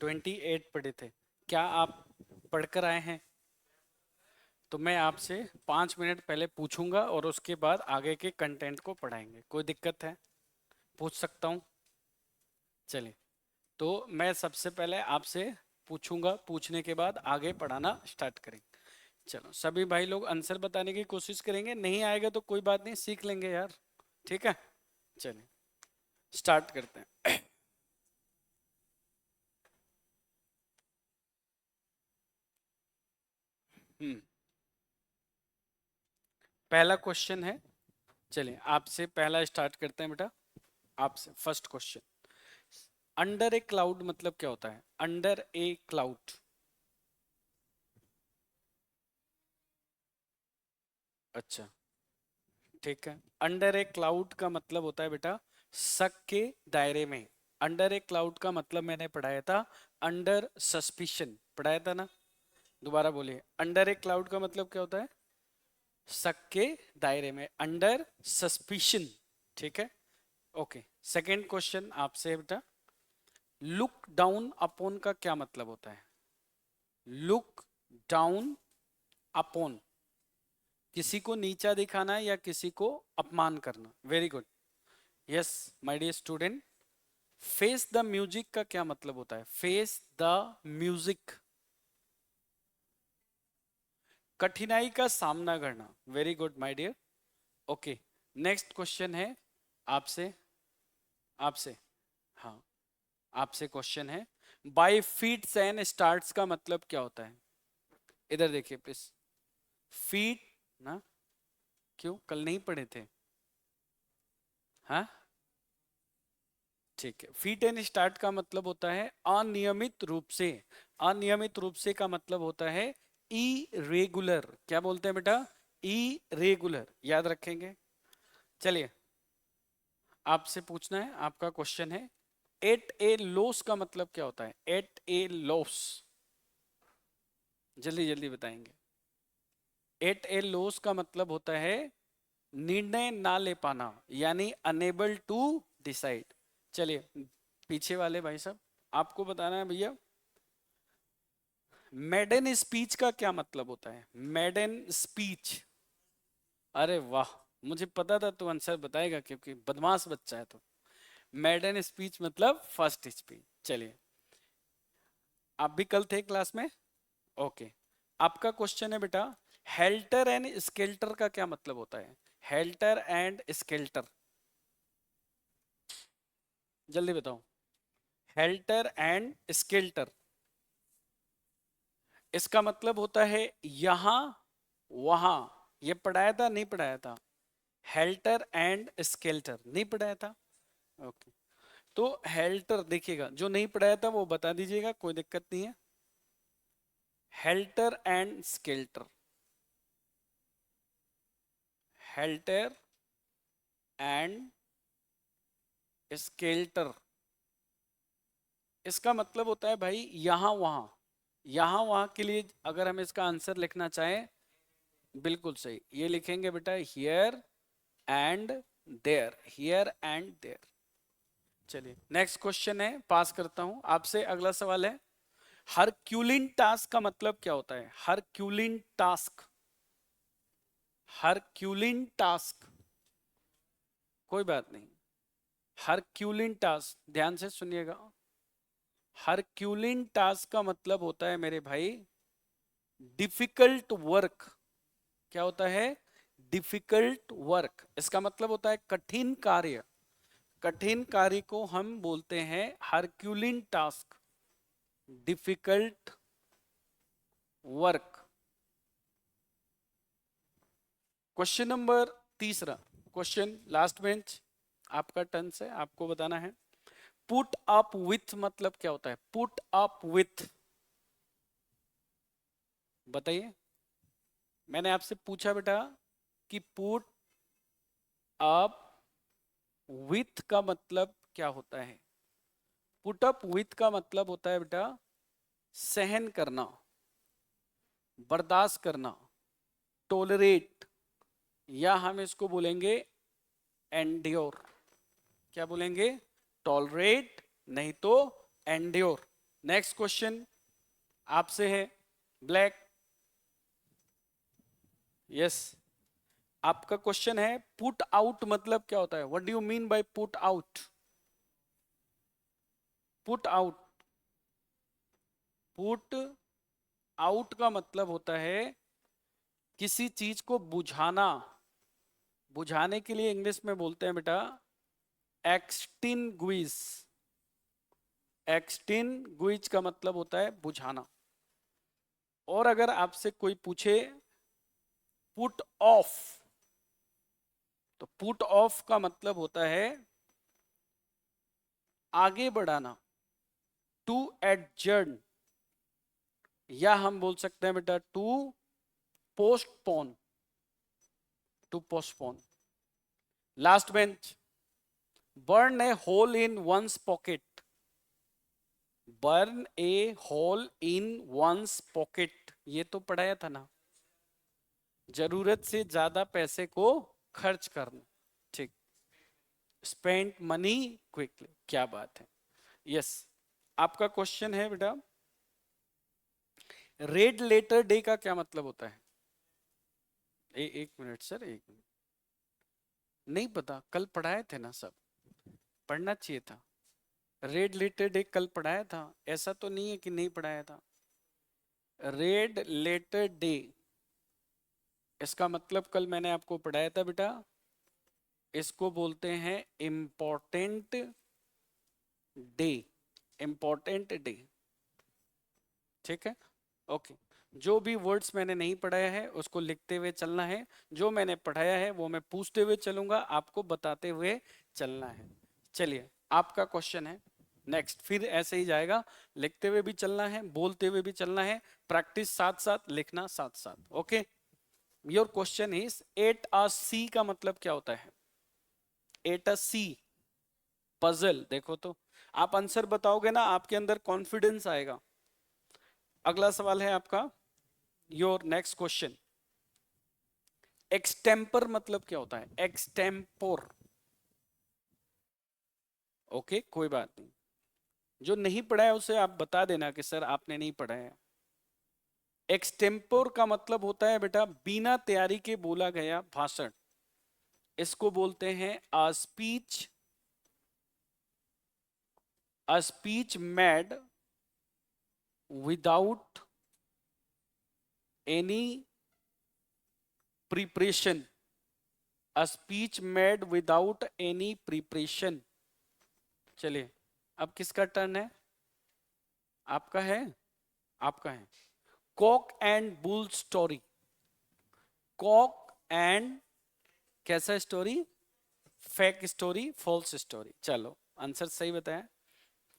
28 पढ़े थे। क्या आप पढ़कर आए हैं? तो मैं आपसे 5 मिनट पहले पूछूंगा और उसके बाद आगे के कंटेंट को पढ़ाएंगे। कोई दिक्कत है? पूछ सकता हूँ? चलिए, तो मैं सबसे पहले आपसे पूछूंगा, पूछने के बाद आगे पढ़ाना स्टार्ट करेंगे। चलो, सभी भाई लोग आंसर बताने की कोशिश करेंगे, नहीं आएगा तो कोई बात नहीं, सीख लेंगे यार। ठीक है, चलिए स्टार्ट करते हैं। हम्म पहला क्वेश्चन है, चलिए आपसे पहला स्टार्ट करते हैं बेटा। आपसे फर्स्ट क्वेश्चन, अंडर ए क्लाउड मतलब क्या होता है? अंडर ए क्लाउड। अच्छा, ठीक है। अंडर ए क्लाउड का मतलब होता है बेटा शक के दायरे में। अंडर ए क्लाउड का मतलब मैंने पढ़ाया था अंडर सस्पिशन, पढ़ाया था ना? दोबारा बोलिए, अंडर ए क्लाउड का मतलब क्या होता है? शक के दायरे में, अंडर सस्पिशन। ठीक है, ओके। सेकंड क्वेश्चन आपसे है बेटा, लुक डाउन अपॉन का क्या मतलब होता है? लुक डाउन अपॉन, किसी को नीचा दिखाना या किसी को अपमान करना। Very good, yes my dear student. Face the music का क्या मतलब होता है? फेस द म्यूजिक, कठिनाई का सामना करना। Very good my dear, okay. Next question है आपसे, आपसे, हाँ, आपसे क्वेश्चन है, बाय फीट्स एंड स्टार्ट्स का मतलब क्या होता है? इधर देखिए प्लीज। फीट ना, क्यों कल नहीं पढ़े थे? हाँ, ठीक है। फीट एंड स्टार्ट का मतलब होता है अनियमित रूप से। अनियमित रूप से का मतलब होता है इरेगुलर। क्या बोलते हैं बेटा? इरेगुलर, याद रखेंगे। चलिए, आपसे पूछना है, आपका क्वेश्चन है, एट ए लॉस का मतलब क्या होता है? एट ए लॉस, जल्दी जल्दी बताएंगे। एट ए लॉस का मतलब होता है निर्णय ना ले पाना, यानी अनेबल टू डिसाइड। चलिए, पीछे वाले भाई साहब, आपको बताना है भैया, मेडन स्पीच का क्या मतलब होता है? Maiden speech. अरे वाह, मुझे पता था तू आंसर बताएगा क्योंकि बदमाश बच्चा है तो। मेडन स्पीच मतलब फर्स्ट स्पीच। चलिए, आप भी कल थे क्लास में, ओके। आपका क्वेश्चन है बेटा, हेल्टर एंड स्केल्टर का क्या मतलब होता है? हेल्टर एंड स्केल्टर, जल्दी बताओ। हेल्टर एंड स्केल्टर, इसका मतलब होता है यहां वहां। ये पढ़ाया था नहीं पढ़ाया था? हेल्टर एंड स्केल्टर नहीं पढ़ाया था? ओके, तो हेल्टर देखिएगा, जो नहीं पढ़ाया था वो बता दीजिएगा, कोई दिक्कत नहीं है। Helter and skeletal, helter and skeletal, इसका मतलब होता है भाई यहां वहां। यहां वहां के लिए अगर हम इसका आंसर लिखना चाहें, बिल्कुल सही, ये लिखेंगे बेटा here and there, here and there. चलिए, नेक्स्ट क्वेश्चन है, पास करता हूं आपसे। अगला सवाल है, हरक्यूलिन टास्क का मतलब क्या होता है? हरक्यूलिन टास्क, हरक्यूलिन टास्क, कोई बात नहीं। हरक्यूलिन टास्क, ध्यान से सुनिएगा। हरक्यूलिन टास्क का मतलब होता है मेरे भाई डिफिकल्ट वर्क। क्या होता है? डिफिकल्ट वर्क, इसका मतलब होता है कठिन कार्य। कठिन कार्य को हम बोलते हैं herculean task, difficult work. Question number तीसरा, क्वेश्चन लास्ट बेंच, आपका टर्न है, आपको बताना है। पुट अप विथ मतलब क्या होता है? पुट अप विथ, बताइए। मैंने आपसे पूछा बेटा कि पुट अप विथ का मतलब क्या होता है? पुट अप विथ का मतलब होता है बेटा सहन करना, बर्दाश्त करना, टोलरेट, या हम इसको बोलेंगे एंड्योर। क्या बोलेंगे? टॉलरेट नहीं तो एंड्योर। नेक्स्ट क्वेश्चन आपसे है, ब्लैक। यस, आपका क्वेश्चन है पुट आउट मतलब क्या होता है? What do you mean buy put out? Put out, put out का मतलब होता है किसी चीज को बुझाना। बुझाने के लिए इंग्लिश में बोलते हैं बेटा एक्सटिंग्विश। एक्सटिंग्विश का मतलब होता है बुझाना। और अगर आपसे कोई पूछे पुट ऑफ, तो पुट ऑफ का मतलब होता है आगे बढ़ाना, टू एडजर्न, या हम बोल सकते हैं बेटा to postpone, to postpone. Last bench, burn a hole in one's pocket. Burn a hole in one's pocket, ये तो पढ़ाया था ना। जरूरत से ज्यादा पैसे को खर्च करना, ठीक। स्पेंड मनी क्विकली, क्या बात है। यस, आपका क्वेश्चन है बेटा रेड लेटर डे का क्या मतलब होता है? एक मिनट सर, एक मिनट। नहीं पता? कल पढ़ाए थे ना सब, पढ़ना चाहिए था। रेड लेटर डे कल पढ़ाया था, ऐसा तो नहीं है कि नहीं पढ़ाया था। रेड लेटर डे, इसका मतलब कल मैंने आपको पढ़ाया था बेटा, इसको बोलते हैं इम्पोर्टेंट डे। इम्पोर्टेंट डे, ठीक है, ओके। जो भी वर्ड्स मैंने नहीं पढ़ाया है उसको लिखते हुए चलना है, जो मैंने पढ़ाया है वो मैं पूछते हुए चलूंगा, आपको बताते हुए चलना है। चलिए, आपका क्वेश्चन है नेक्स्ट, फिर ऐसे ही जाएगा, लिखते हुए भी चलना है, बोलते हुए भी चलना है, प्रैक्टिस साथ साथ, लिखना साथ साथ, okay. Your question is at a sea का मतलब क्या होता है? At a sea, puzzle. देखो तो आप आंसर बताओगे ना, आपके अंदर कॉन्फिडेंस आएगा। अगला सवाल है आपका, योर नेक्स्ट क्वेश्चन, एक्सटेम्पर मतलब क्या होता है? एक्सटेम्पोर, ओके, कोई बात नहीं। जो नहीं पढ़ा है उसे आप बता देना कि सर आपने नहीं पढ़ा है। एक्सटेम्पोर का मतलब होता है बेटा बिना तैयारी के बोला गया भाषण। इसको बोलते हैं a speech made without any preparation. A speech made without any preparation. चलिए, अब किसका टर्न है? आपका है, आपका है। Cock and bull story. Cock and कैसा story? Fake story, false story. चलो, आंसर सही बताया।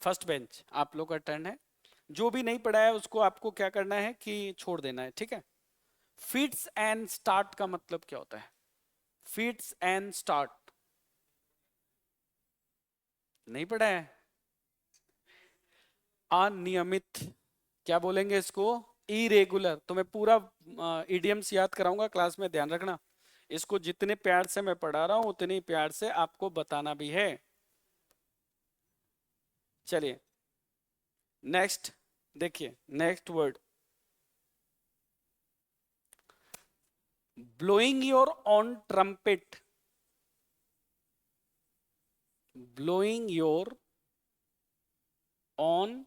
फर्स्ट बेंच, आप लोग का टर्न है। जो भी नहीं पढ़ा है उसको आपको क्या करना है कि छोड़ देना है, ठीक है। फिट्स एंड स्टार्ट का मतलब क्या होता है? फिट्स एंड स्टार्ट नहीं पढ़ा है? अनियमित, क्या बोलेंगे इसको? इरेगुलर। तो मैं पूरा इडियम्स याद कराऊंगा क्लास में, ध्यान रखना। इसको जितने प्यार से मैं पढ़ा रहा हूं उतने ही प्यार से आपको बताना भी है। चलिए नेक्स्ट, देखिए next word, blowing your on trumpet. Blowing your on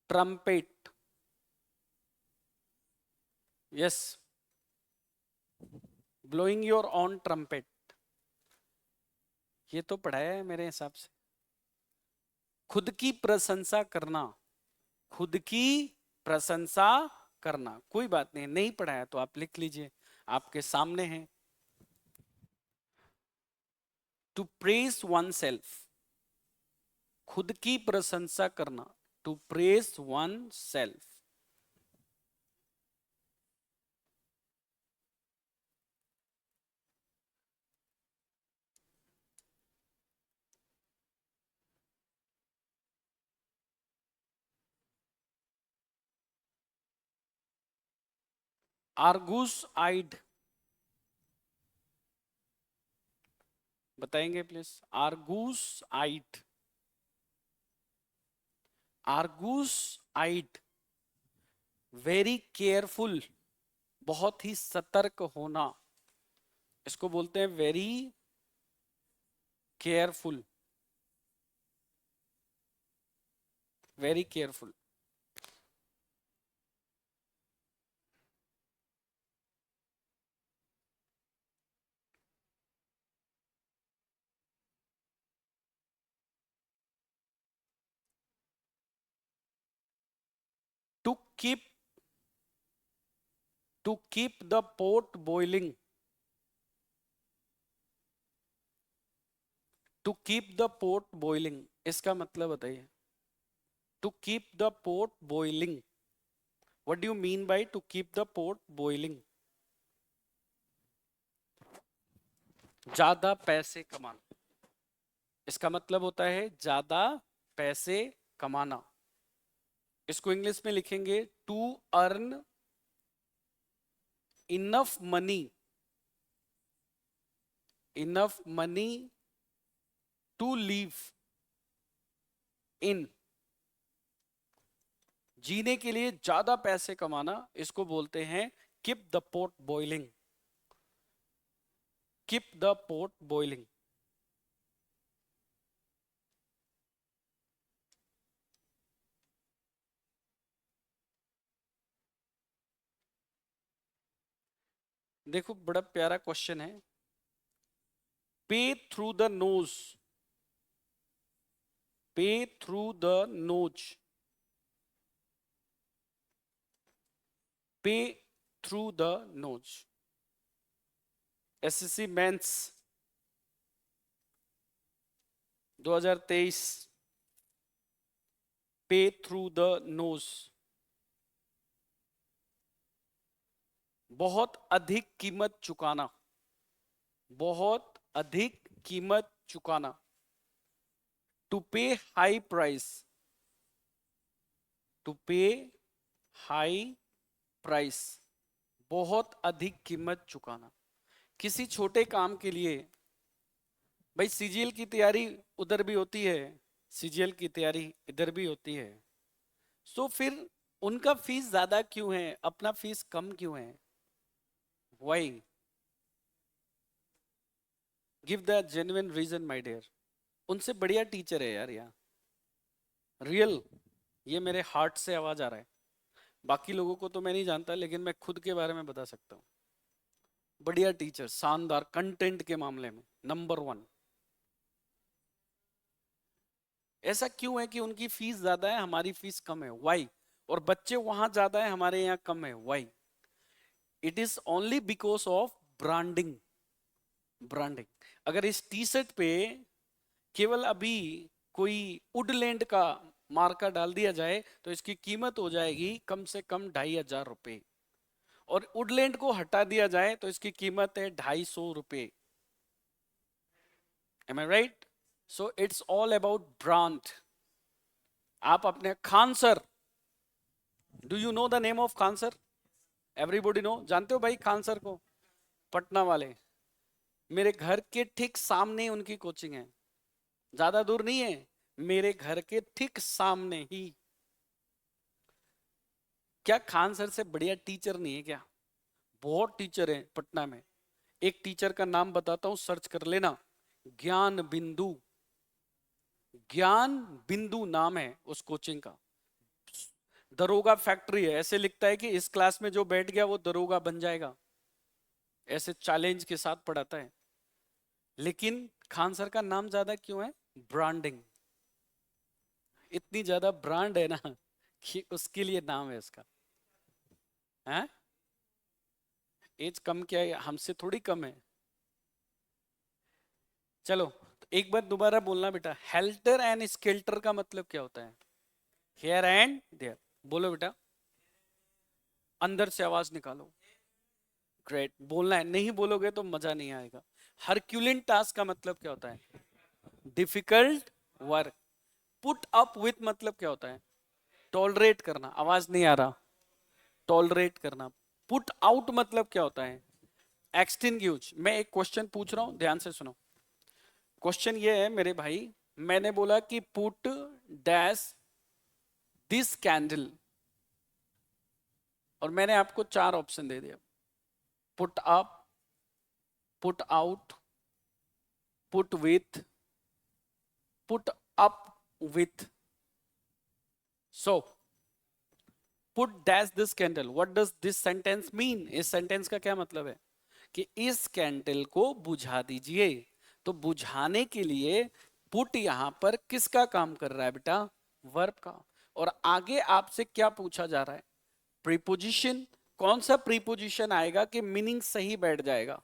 trumpet. Yes, blowing your on trumpet, ये तो पढ़ाया है मेरे हिसाब से। खुद की प्रशंसा करना, खुद की प्रशंसा करना, कोई बात नहीं, नहीं पढ़ाया तो आप लिख लीजिए, आपके सामने है। टू प्रेज वन सेल्फ, खुद की प्रशंसा करना, to praise oneself. Argus eyed, बताएंगे please? Argus eyed, Argus eyed, very careful, बहुत ही सतर्क होना, इसको बोलते हैं very careful, very careful. To keep, to keep the pot boiling, to keep the pot boiling, इसका मतलब बताइए। To keep the pot boiling, what do you mean by to keep the pot boiling? ज्यादा पैसे कमाना, इसका मतलब होता है ज्यादा पैसे कमाना। इसको इंग्लिश में लिखेंगे to earn enough money, enough money to live in, जीने के लिए ज्यादा पैसे कमाना, इसको बोलते हैं keep the pot boiling, keep the pot boiling. देखो बड़ा प्यारा क्वेश्चन है, pay through the nose, pay through the nose, pay through the nose, SSC mains 2023, pay through the knows, बहुत अधिक कीमत चुकाना, बहुत अधिक कीमत चुकाना, टू पे हाई प्राइस, टू पे हाई प्राइस, बहुत अधिक कीमत चुकाना। किसी छोटे काम के लिए, भाई सीजीएल की तैयारी उधर भी होती है, सीजीएल की तैयारी इधर भी होती है, तो फिर उनका फीस ज्यादा क्यों है, अपना फीस कम क्यों है? Why? Give the genuine reason my dear. उनसे बढ़िया टीचर है यार यहाँ, रियल, ये मेरे हार्ट से आवाज आ रहा है। बाकी लोगों को तो मैं नहीं जानता, लेकिन मैं खुद के बारे में बता सकता हूँ। बढ़िया टीचर, शानदार कंटेंट के मामले में नंबर 1। ऐसा क्यों है कि उनकी फीस ज्यादा है, हमारी फीस कम है? वाई? और बच्चे वहां ज्यादा है, हमारे यहाँ कम है? Why? It is only because of branding, branding. अगर इस टी शर्ट पे केवल अभी कोई वुडलैंड का मार्का डाल दिया जाए तो इसकी कीमत हो जाएगी कम से कम 2500 रुपए, और वुडलैंड को हटा दिया जाए तो इसकी कीमत है 250 रुपए। Am I right? So it's all about brand. आप अपने Khan sir, do you know the name of Khan sir? Everybody know, जानते हो भाई खान सर को? पटना वाले, मेरे घर के ठीक सामने उनकी कोचिंग है, ज्यादा दूर नहीं है, मेरे घर के ठीक सामने ही। क्या खान सर से बढ़िया टीचर नहीं है क्या? बहुत टीचर है पटना में। एक टीचर का नाम बताता हूं, सर्च कर लेना, ज्ञान बिंदु, ज्ञान बिंदु नाम है उस कोचिंग का। दरोगा फैक्ट्री है, ऐसे लिखता है कि इस क्लास में जो बैठ गया वो दरोगा बन जाएगा, ऐसे चैलेंज के साथ पढ़ाता है। लेकिन खान सर का नाम ज्यादा क्यों है? ब्रांडिंग, इतनी ज्यादा ब्रांड है ना कि उसके लिए नाम है उसका। है एज कम क्या है, हमसे थोड़ी कम है। चलो तो एक बार दोबारा बोलना बेटा, हेल्टर एंड स्केल्टर का मतलब क्या होता है? हेयर एंड देयर, बोलो बेटा, अंदर से आवाज निकालो। ग्रेट, बोलना है, नहीं बोलोगे तो मजा नहीं आएगा। हरक्यूलिन टास्क का मतलब क्या होता है? Difficult work. Put up with मतलब क्या होता है? टॉलरेट करना, आवाज नहीं आ रहा, टॉलरेट करना। पुट आउट मतलब क्या होता है? एक्सटिंग्विश। मैं एक क्वेश्चन पूछ रहा हूं, ध्यान से सुनो। क्वेश्चन ये है मेरे भाई, मैंने बोला कि पुट डैश दिस कैंडल, और मैंने आपको 4 ऑप्शन दे दिया, put up, put out, put with, put up with. So put dash this candle, what does this sentence mean? इस सेंटेंस का क्या मतलब है कि इस कैंडल को बुझा दीजिए. तो बुझाने के लिए पुट यहां पर किसका काम कर रहा है बेटा? वर्ब का. और आगे आपसे क्या पूछा जा रहा है? प्रीपोजिशन. कौन सा प्रीपोजिशन आएगा कि मीनिंग सही बैठ जाएगा?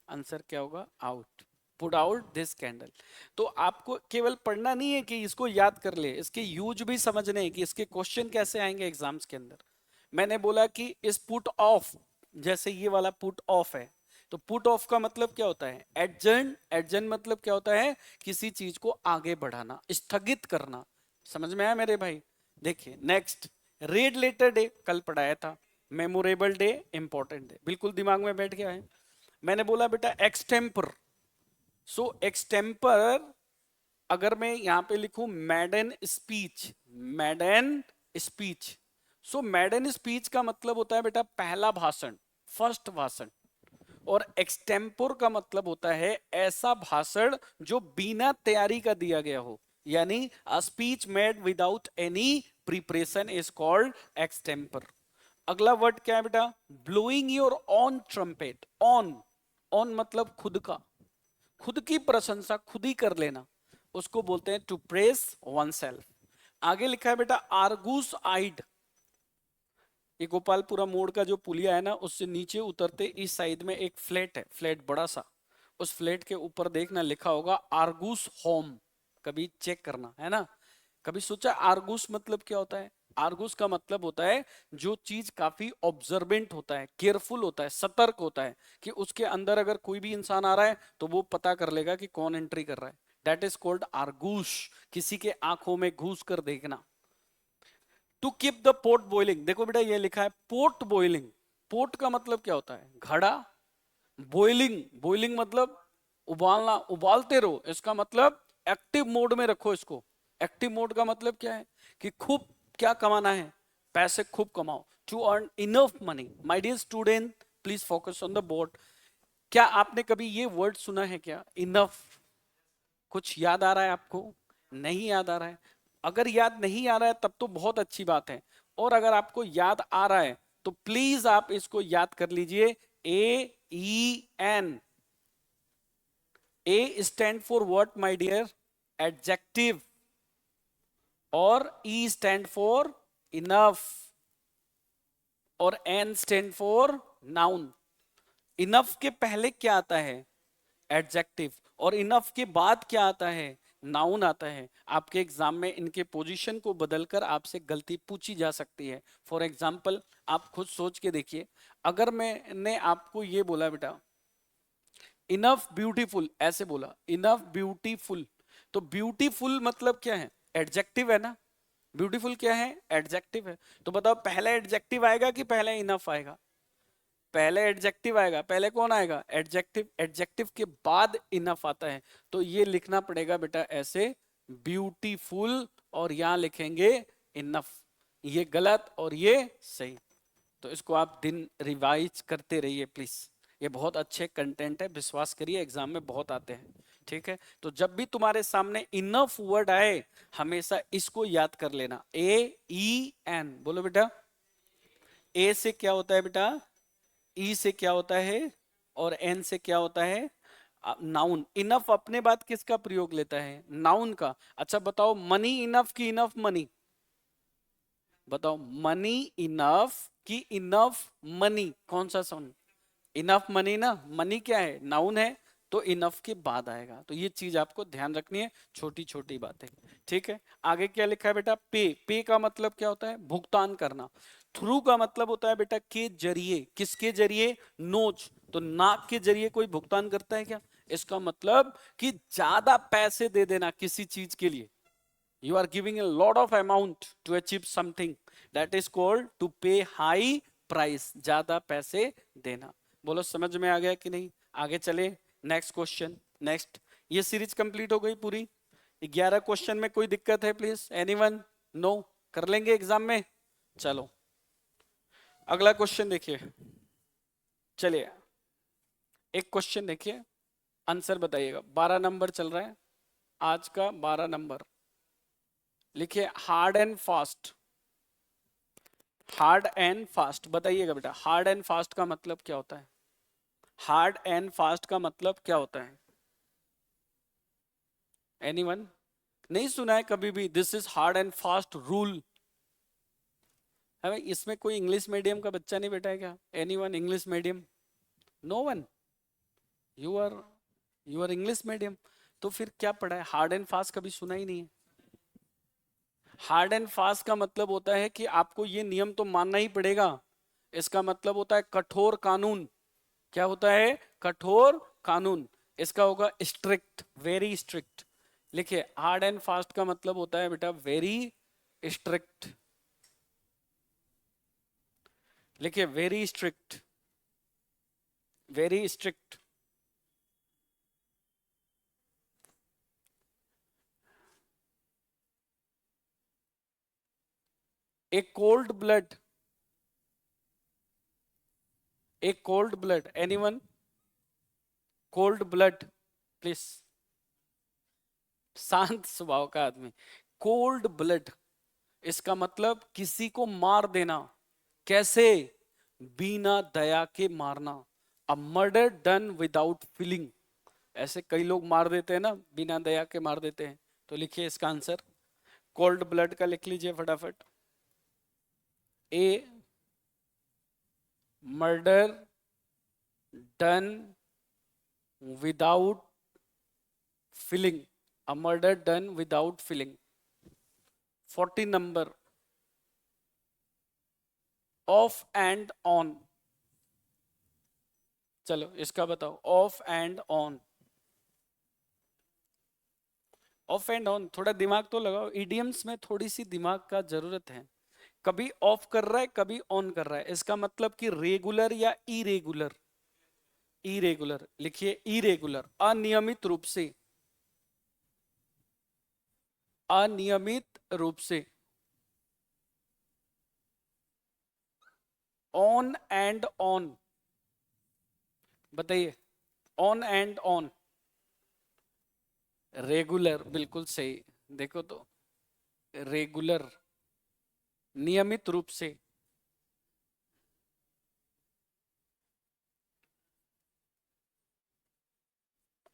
आंसर क्या होगा? Out. Put out this candle. तो आपको केवल पढ़ना नहीं है कि इसको याद कर ले, इसके यूज भी समझने हैं कि इसके क्वेश्चन कैसे आएंगे एग्जाम्स के अंदर. मैंने बोला कि इस पुट ऑफ, जैसे ये वाला पुट ऑफ है, तो पुट ऑफ का मतलब क्या होता है? एडजर्न. एडजर्न मतलब क्या होता है? किसी चीज को आगे बढ़ाना, स्थगित करना. समझ में आया मेरे भाई? देखिए नेक्स्ट, रेड लेटर डे कल पढ़ाया था, मेमोरेबल डे, इंपॉर्टेंट डे, बिल्कुल दिमाग में बैठ गया है. मैंने बोला बेटा एक्सटेम्पर. सो एक्सटेम्पर, अगर मैं यहां पे लिखूं मैडन स्पीच, मैडन स्पीच. सो मैडन स्पीच का मतलब होता है बेटा पहला भाषण, फर्स्ट भाषण. और एक्सटेम्पोर का मतलब होता है ऐसा भाषण जो बिना तैयारी का दिया गया हो, यानी अ speech made without any preparation is called extempore. अगला वर्ड क्या है बेटा? Blowing your on trumpet. On, on मतलब खुद का, खुद की प्रशंसा खुद ही कर लेना, उसको बोलते हैं टू प्रेस वन सेल्फ. आगे लिखा है बेटा आर्गूस आइड. ये गोपालपुरा मोड़ का जो पुलिया है ना, उससे नीचे उतरते इस साइड में एक फ्लैट है, फ्लैट बड़ा सा. उस फ्लैट के ऊपर देखना लिखा होगा आर्गूस होम, कभी चेक करना है ना. कभी सोचा आर्गूस मतलब क्या होता है? आर्गूस का मतलब होता है जो चीज काफी ऑब्जर्वेंट होता है, केयरफुल होता है, सतर्क होता है, कि उसके अंदर अगर कोई भी इंसान आ रहा है तो वो पता कर लेगा कि कौन एंट्री कर रहा है. That is called Argus. किसी के आंखों में घुस कर देखना. To keep the pot boiling, देखो बेटा ये लिखा है पोट बॉइलिंग. पोट का मतलब क्या होता है? घड़ा. बॉइलिंग, बॉइलिंग मतलब उबालना, उबालते रहो, इसका मतलब एक्टिव मोड में रखो इसको. एक्टिव मोड का मतलब क्या है? कि खूब क्या कमाना है? पैसे खूब कमाओ. To earn enough money. My dear student, please focus on the board. क्या आपने कभी ये वर्ड सुना है क्या, इनफ? कुछ याद आ रहा है आपको? नहीं याद आ रहा है? अगर याद नहीं आ रहा है तब तो बहुत अच्छी बात है. और अगर आपको याद आ रहा है तो प्लीज आप इसको याद कर लीजिए. AEN. A stand for what my dear? Adjective. और E stand for enough. और N stand for noun. Enough के पहले क्या आता है? एडजेक्टिव. और इनफ के बाद क्या आता है? नाउन आता है. आपके एग्जाम में इनके पोजीशन को बदलकर आपसे गलती पूछी जा सकती है. फॉर एग्जाम्पल आप खुद सोच के देखिए, अगर मैंने आपको ये बोला बेटा इनफ ब्यूटीफुल, ऐसे बोला इनफ ब्यूटीफुल, तो ब्यूटीफुल मतलब क्या है? एडजेक्टिव है ना. ब्यूटीफुल क्या है? एडजेक्टिव है. तो बताओ पहले एडजेक्टिव आएगा कि पहले इनफ आएगा? पहले एडजेक्टिव आएगा. पहले कौन आएगा? एडजेक्टिव. एडजेक्टिव के बाद इनफ आता है. तो ये लिखना पड़ेगा बेटा ऐसे, ब्यूटीफुल, और यहां लिखेंगे इनफ. ये गलत और ये सही. तो इसको आप दिन रिवाइज करते रहिए प्लीज. ये बहुत अच्छे कंटेंट है, विश्वास करिए एग्जाम में बहुत आते हैं. ठीक है, तो जब भी तुम्हारे सामने इनफ वर्ड आए हमेशा इसको याद कर लेना. AEN बोलो बेटा. ए से क्या होता है बेटा? ई से क्या होता है? और एन से क्या होता है? नाउन. इनफ अपने बाद किसका प्रयोग लेता है? नाउन का. अच्छा बताओ मनी इनफ की इनफ मनी? बताओ मनी इनफ की इनफ मनी, कौन सा साउंड? इनफ मनी ना. मनी क्या है? नाउन है. तो इनफ के बाद आएगा. तो ये चीज आपको ध्यान रखनी है, छोटी छोटी बातें. ठीक है, आगे क्या लिखा है बेटा? पे. पे का मतलब क्या होता है? भुगतान करना. थ्रू का मतलब होता है बेटा के जरिए. किसके जरिए? नोच. तो नाक के जरिए कोई भुगतान करता है क्या? इसका मतलब कि ज्यादा पैसे दे देना किसी चीज के लिए. You are giving a lot of amount to achieve something. That is called to pay high price. ज्यादा पैसे देना. बोलो समझ में आ गया कि नहीं? आगे चले. Next question. नेक्स्ट. ये सीरीज कंप्लीट हो गई पूरी. 11 क्वेश्चन में कोई दिक्कत है प्लीज? एनीवन? नो. कर लेंगे एग्जाम में। चलो अगला क्वेश्चन देखिए। चलिए एक क्वेश्चन देखिए, आंसर बताइएगा। 12 नंबर चल रहा है आज का, 12 नंबर। लिखिए hard and fast. Hard and fast बताइएगा बेटा, हार्ड एंड फास्ट का मतलब क्या होता है? हार्ड एंड फास्ट का मतलब क्या होता है? एनीवन? नहीं सुना है कभी भी this is hard and fast rule? है भाई, इसमें कोई इंग्लिश मीडियम का बच्चा नहीं बैठा है क्या? Anyone English medium? No one? You are, you are English medium? तो फिर क्या पढ़ा है? हार्ड एंड फास्ट कभी सुना ही नहीं है। हार्ड एंड फास्ट का मतलब होता है कि आपको ये नियम तो मानना ही पड़ेगा। इसका मतलब होता है कठोर कानून। क्या होता है? कठोर कानून। इसका होगा स्ट्रिक्ट, वेरी स्ट्रिक्ट। लिखिए हार्ड एंड फास्ट का मतलब होता है बेटा वेरी स्ट्रिक्ट। लिखिए very strict, very strict. A cold blood, A cold blood, anyone? Cold blood please. शांत स्वभाव का आदमी। कोल्ड ब्लड, इसका मतलब किसी को मार देना। कैसे? बिना दया के मारना। अ मर्डर डन विदाउट फीलिंग। ऐसे कई लोग मार देते हैं ना, बिना दया के मार देते हैं। तो लिखिए इसका आंसर कोल्ड ब्लड का लिख लीजिए फटाफट। A murder done without feeling, a murder done without feeling. 40 number, off and on. चलो इसका बताओ, off and on. Off and on, थोड़ा दिमाग तो लगाओ, इडियम्स में थोड़ी सी दिमाग का जरूरत है। कभी ऑफ कर रहा है, कभी ऑन कर रहा है, इसका मतलब कि रेगुलर या इरेगुलर? इरेगुलर। लिखिए इरेगुलर, अनियमित रूप से, अनियमित रूप से। ऑन एंड ऑन बताइए, ऑन एंड ऑन। रेगुलर, बिल्कुल सही। देखो तो, रेगुलर, नियमित रूप से।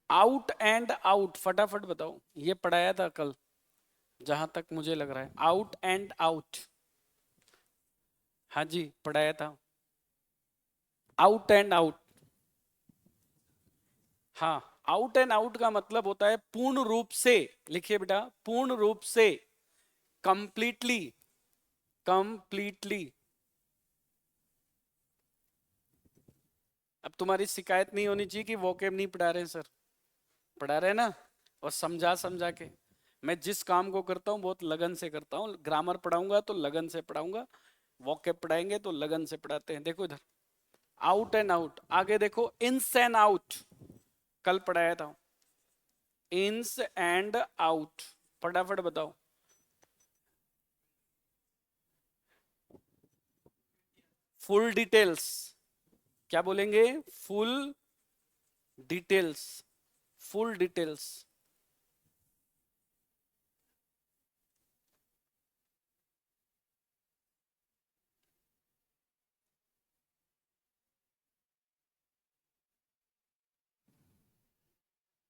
आउट एंड आउट फटाफट बताओ, ये पढ़ाया था कल जहां तक मुझे लग रहा है। आउट एंड आउट, हाँ जी पढ़ाया था। आउट एंड आउट, हाँ। आउट एंड आउट का मतलब होता है पूर्ण रूप से। लिखिए बेटा पूर्ण रूप से, कंप्लीटली, कंप्लीटली। अब तुम्हारी शिकायत नहीं होनी चाहिए कि वोकेब नहीं पढ़ा रहे सर। पढ़ा रहे ना, और समझा समझा के। मैं जिस काम को करता हूँ बहुत लगन से करता हूँ। ग्रामर पढ़ाऊंगा तो लगन से पढ़ाऊंगा, वोकेब पढ़ाएंगे तो लगन से पढ़ाते हैं। देखो इधर, आउट एंड आउट। आगे देखो, इंस एंड आउट, कल पढ़ाया था। इंस एंड आउट, फटाफट बताओ। फुल डिटेल्स, क्या बोलेंगे? Full details, full details.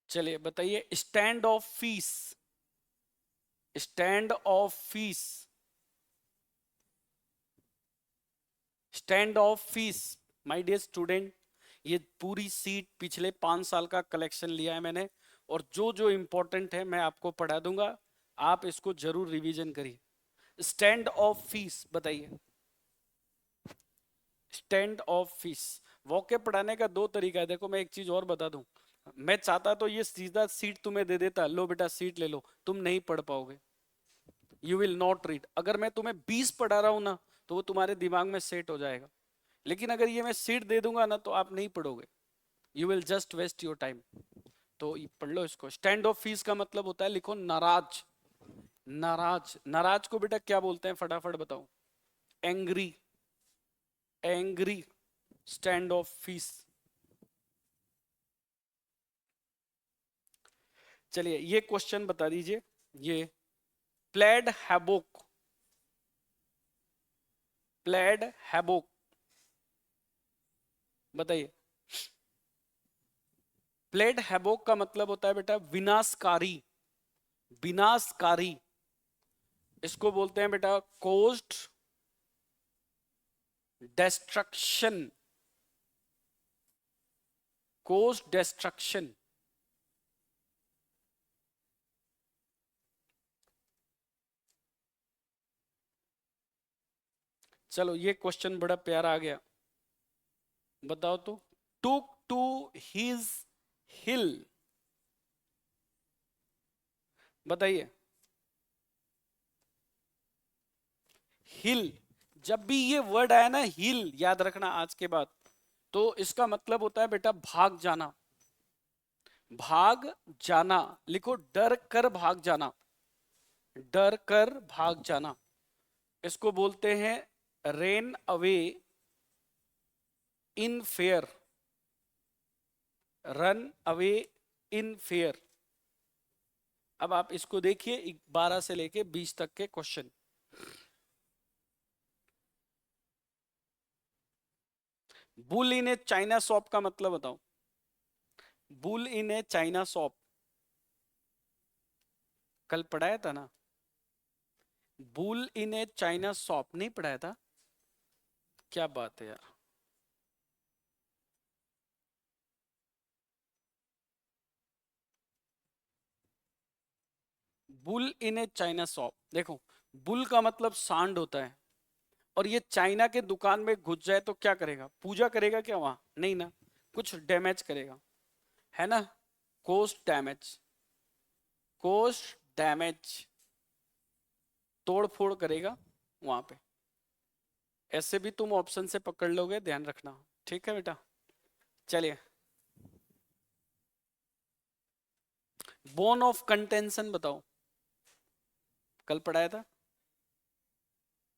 चलिए बताइए, stand of fees, stand of fees, stand of fees. My dear student, ये पूरी सीट पिछले 5 साल का कलेक्शन लिया है मैंने, और जो जो इंपॉर्टेंट है मैं आपको पढ़ा दूंगा। आप इसको जरूर रिवीजन करिए। स्टैंड ऑफ फीस बताइए, स्टैंड ऑफ फीस। वोके पढ़ाने का दो तरीका है। देखो मैं एक चीज और बता दूं, मैं चाहता तो ये सीधा सीट तुम्हें दे देता, लो बेटा सीट ले लो, तुम नहीं पढ़ पाओगे। You will not read. अगर मैं तुम्हें 20 पढ़ा रहा हूं ना, तो वो तुम्हारे दिमाग में सेट हो जाएगा। लेकिन अगर ये मैं सीट दे दूंगा ना, तो आप नहीं पढ़ोगे। You will just waste your time. तो पढ़ लो इसको। स्टैंड ऑफ फीस का मतलब होता है, लिखो नाराज, नाराज, नाराज को बेटा क्या बोलते हैं फटाफट बताओ? Angry, angry, stand of fees. चलिए ये क्वेश्चन बता दीजिए, ये प्लेड हैबोक, प्लेड हैबोक बताइए। प्लेड हैबोक का मतलब होता है बेटा विनाशकारी, विनाशकारी। इसको बोलते हैं बेटा कोस्ट डेस्ट्रक्शन, कोस्ट डेस्ट्रक्शन। चलो ये क्वेश्चन बड़ा प्यारा आ गया, बताओ तो। टुक टू हिज हिल, बताइए। हिल, जब भी ये वर्ड आया ना हिल, याद रखना आज के बाद, तो इसका मतलब होता है बेटा भाग जाना, भाग जाना। लिखो डर कर भाग जाना, डर कर भाग जाना। इसको बोलते हैं rain away in fair, run away in fair. अब आप इसको देखिए 12 से लेके 20 तक के question. Bull in a China shop का मतलब बताओ? Bull in a China shop कल पढ़ाया था ना? Bull in a China shop नहीं पढ़ाया था? क्या बात है यार। Bull in a China shop, देखो बुल का मतलब सांड होता है, और ये चाइना के दुकान में घुस जाए तो क्या करेगा? पूजा करेगा क्या वहां? नहीं ना, कुछ डैमेज करेगा, है ना? कोस्ट डैमेज, कोस्ट डैमेज, तोड़ फोड़ करेगा वहां पे। ऐसे भी तुम ऑप्शन से पकड़ लोगे, ध्यान रखना, ठीक है बेटा। चलिए बोन ऑफ कंटेंशन बताओ, कल पढ़ाया था।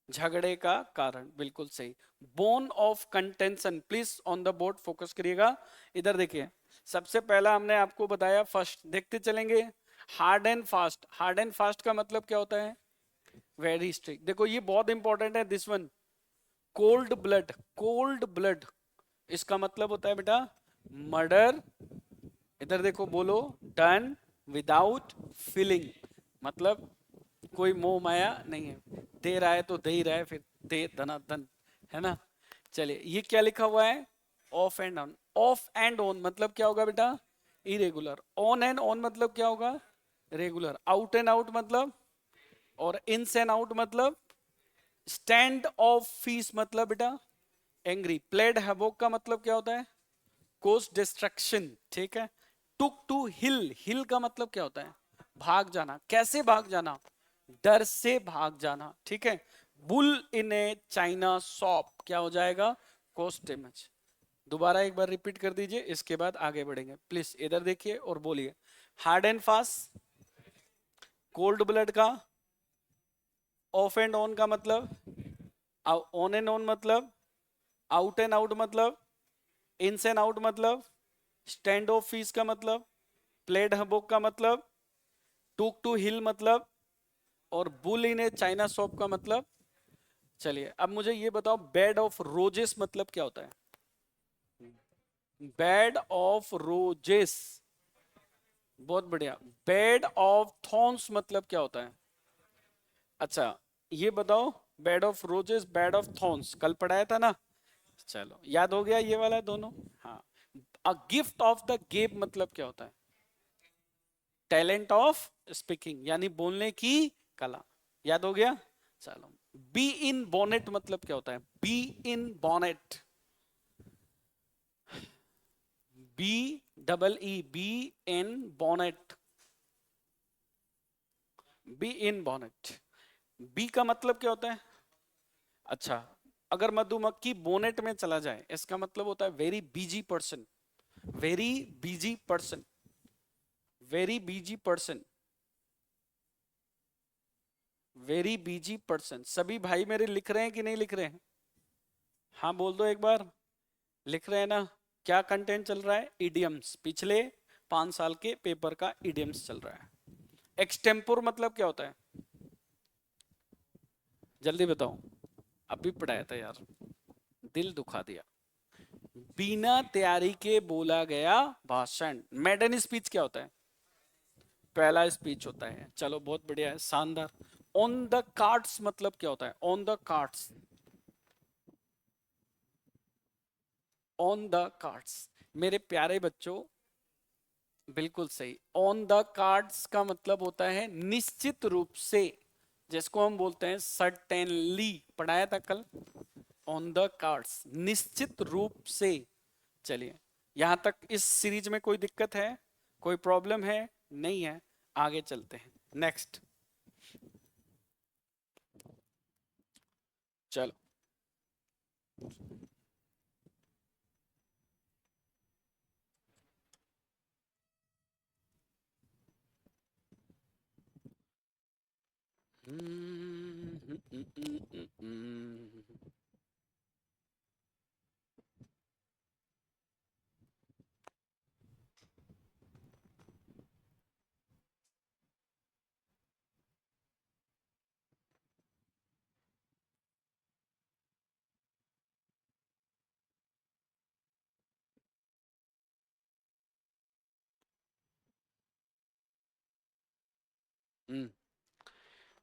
झगड़े का कारण, बिल्कुल सही। Bone of contention, please on the board focus करिएगा। इधर देखिए, सबसे पहला हमने आपको बताया, फर्स्ट देखते चलेंगे, hard and fast. Hard and fast का मतलब क्या होता है? Very strict. देखो ये बहुत इंपॉर्टेंट है this one. Cold blood, cold blood इसका मतलब होता है बेटा मर्डर। इधर देखो बोलो, डन विदाउट फीलिंग, मतलब कोई मोह माया नहीं है, दे रहा है तो दे ही रहा है, फिर दे धनाधन, है ना? चलिए ये क्या लिखा हुआ है? Of and on. Off and on मतलब क्या होगा बेटा? इरेगुलर। ऑन एंड ऑन मतलब क्या होगा? रेगुलर। आउट एंड आउट मतलब, और इन एंड आउट मतलब, स्टैंड ऑफ फीस मतलब बेटा एंग्री। प्लेड हैवोक का मतलब क्या होता है? कोस्ट डिस्ट्रक्शन, ठीक है। टुक टू हिल, हिल का मतलब क्या होता है? भाग जाना। कैसे भाग जाना? डर से भाग जाना, ठीक है। Bull in a China shop क्या हो जाएगा? Cost damage. दोबारा एक बार रिपीट कर दीजिए, इसके बाद आगे बढ़ेंगे। प्लीज इधर देखिए और बोलिए। Hard and fast, cold blood का, ऑफ एंड ऑन का मतलब, ऑन एंड ऑन मतलब, आउट एंड आउट मतलब, इन एंड आउट मतलब, स्टैंड ऑफ फीस का मतलब, प्लेड हबोक का मतलब, टूक टू हिल मतलब, और bull in a China shop का मतलब। चलिए अब मुझे ये बताओ, बेड ऑफ रोजेस मतलब क्या होता है? बेड ऑफ रोजेस, बहुत बढ़िया। बेड ऑफ थॉर्न्स मतलब क्या होता है? अच्छा ये बताओ, bed of roses, bed of thorns कल पढ़ाया था ना? चलो याद हो गया ये वाला दोनों। हाँ। अ गिफ्ट ऑफ द गेब मतलब क्या होता है? टैलेंट ऑफ स्पीकिंग, यानी बोलने की कला। याद हो गया? चलो। बी इन बॉनेट मतलब क्या होता है? Bee in bonnet, B double E, bee in bonnet, bee in bonnet. Bee का मतलब क्या होता है? अच्छा, अगर मधुमक्खी बोनेट में चला जाए इसका मतलब होता है very busy person, very busy person, very busy person. Very busy person. सभी भाई मेरे लिख रहे हैं कि नहीं लिख रहे हैं? हाँ बोल दो एक बार, लिख रहे हैं ना? क्या कंटेंट चल रहा है? इडियम्स, पिछले 5 साल के पेपर का इडियम्स चल रहा है। एक्सटेम्पोर मतलब क्या होता है? जल्दी बताओ, अभी पढ़ाया था यार, दिल दुखा दिया। बिना तैयारी के बोला गया भाषण। मेडन स्पीच क्या होता है? पहला स्पीच होता है। चलो बहुत बढ़िया है, शानदार। ऑन द कार्ड्स मतलब क्या होता है? On the cards, on the cards मेरे प्यारे बच्चों, बिल्कुल सही। ऑन द कार्ड्स का मतलब होता है निश्चित रूप से, जिसको हम बोलते हैं सर्टेनली, पढ़ाया था कल। ऑन द कार्ड्स, निश्चित रूप से। चलिए, यहां तक इस सीरीज में कोई दिक्कत है, कोई प्रॉब्लम है? नहीं है। आगे चलते हैं, नेक्स्ट। चलो।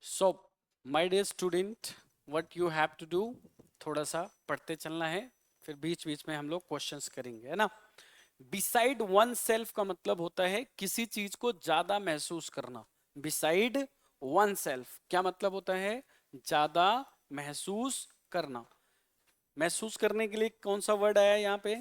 So my dear student, what you have to do, थोड़ा सा पढ़ते चलना है, फिर बीच बीच में हम लोग क्वेश्चंस करेंगे, है ना? बिसाइड वन सेल्फ का मतलब होता है किसी चीज को ज्यादा महसूस करना। बिसाइड वन सेल्फ क्या मतलब होता है? ज्यादा महसूस करना। महसूस करने के लिए कौन सा वर्ड आया यहाँ पे?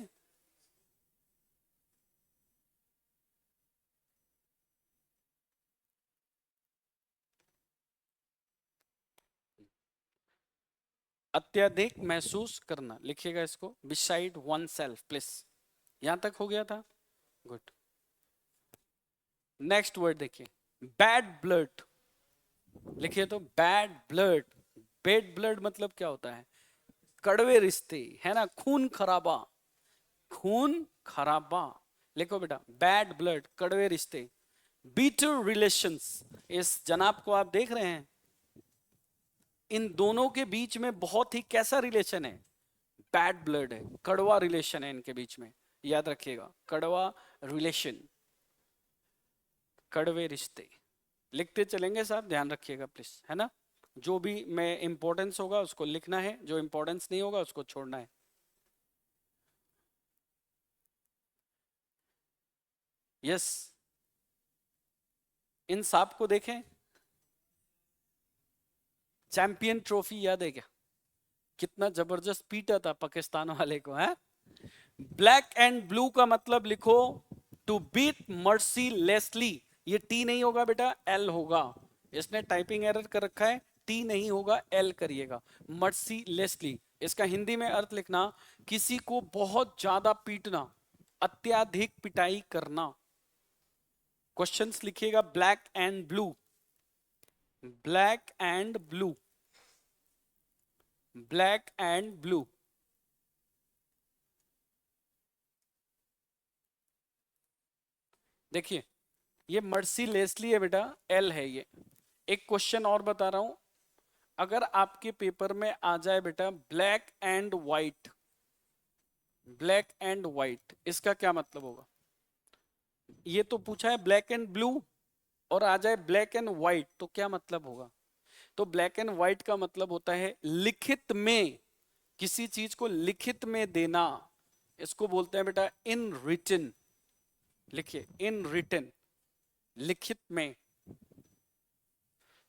अत्यधिक महसूस करना, लिखिएगा इसको, बिसाइड वन सेल्फ प्लीज। यहां तक हो गया था? गुड। नेक्स्ट वर्ड देखिए, बैड ब्लड। लिखिए तो, बैड ब्लड। बैड ब्लड मतलब क्या होता है? कड़वे रिश्ते, है ना? खून खराबा, खून खराबा। लिखो बेटा, बैड ब्लड, कड़वे रिश्ते। बीटर रिलेशंस, इस जनाब को आप देख रहे हैं, इन दोनों के बीच में बहुत ही कैसा रिलेशन है? बैड ब्लड है, कड़वा रिलेशन है इनके बीच में। याद रखिएगा, कड़वा रिलेशन, कड़वे रिश्ते। लिखते चलेंगे साहब, ध्यान रखिएगा प्लीज, है ना? जो भी मैं इंपॉर्टेंस होगा उसको लिखना है, जो इंपॉर्टेंस नहीं होगा उसको छोड़ना है। यस। इन सांप को देखें, चैंपियन ट्रॉफी याद है क्या? कितना जबरदस्त पीटा था पाकिस्तान वाले को, है? ब्लैक एंड ब्लू का मतलब लिखो, टू बीट मर्सीलेसली। ये टी नहीं होगा बेटा, एल होगा। इसने टाइपिंग एरर कर रखा है, टी नहीं होगा, एल करिएगा। मर्सीलेसली, इसका हिंदी में अर्थ लिखना, किसी को बहुत ज्यादा पीटना, अत्याधिक पिटाई करना। क्वेश्चंस लिखिएगा, black and blue, black and blue, black and blue. देखिए, ये मर्सीलेसली है बेटा, एल है ये। एक क्वेश्चन और बता रहा हूं, अगर आपके पेपर में आ जाए बेटा black and white, black and white, इसका क्या मतलब होगा? ये तो पूछा है ब्लैक एंड ब्लू, और आ जाए ब्लैक एंड व्हाइट, तो क्या मतलब होगा? तो ब्लैक एंड व्हाइट का मतलब होता है लिखित में, किसी चीज को लिखित में देना, इसको बोलते हैं बेटा इन रिटन। लिखिए, इन रिटन, लिखित में।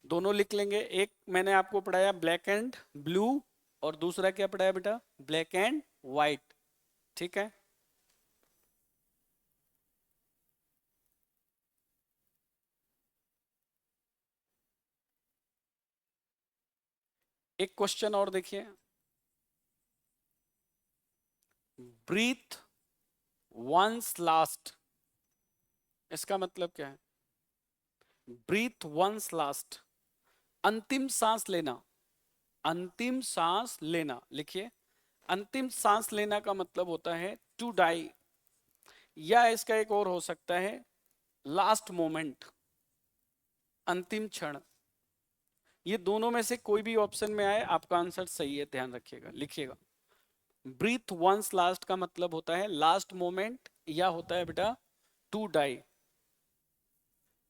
दोनों लिख लेंगे, एक मैंने आपको पढ़ाया ब्लैक एंड ब्लू, और दूसरा क्या पढ़ाया बेटा? Black and white. ठीक है? एक क्वेश्चन और देखिए, ब्रीथ वंस लास्ट, इसका मतलब क्या है? ब्रीथ वंस लास्ट, अंतिम सांस लेना, अंतिम सांस लेना, लिखिए अंतिम सांस लेना का मतलब होता है टू डाई, या इसका एक और हो सकता है लास्ट मोमेंट, अंतिम क्षण। ये दोनों में से कोई भी ऑप्शन में आए आपका आंसर सही है, ध्यान रखिएगा, लिखिएगा। ब्रीथ वंस लास्ट का मतलब होता है लास्ट मोमेंट, या होता है बेटा टू डाई।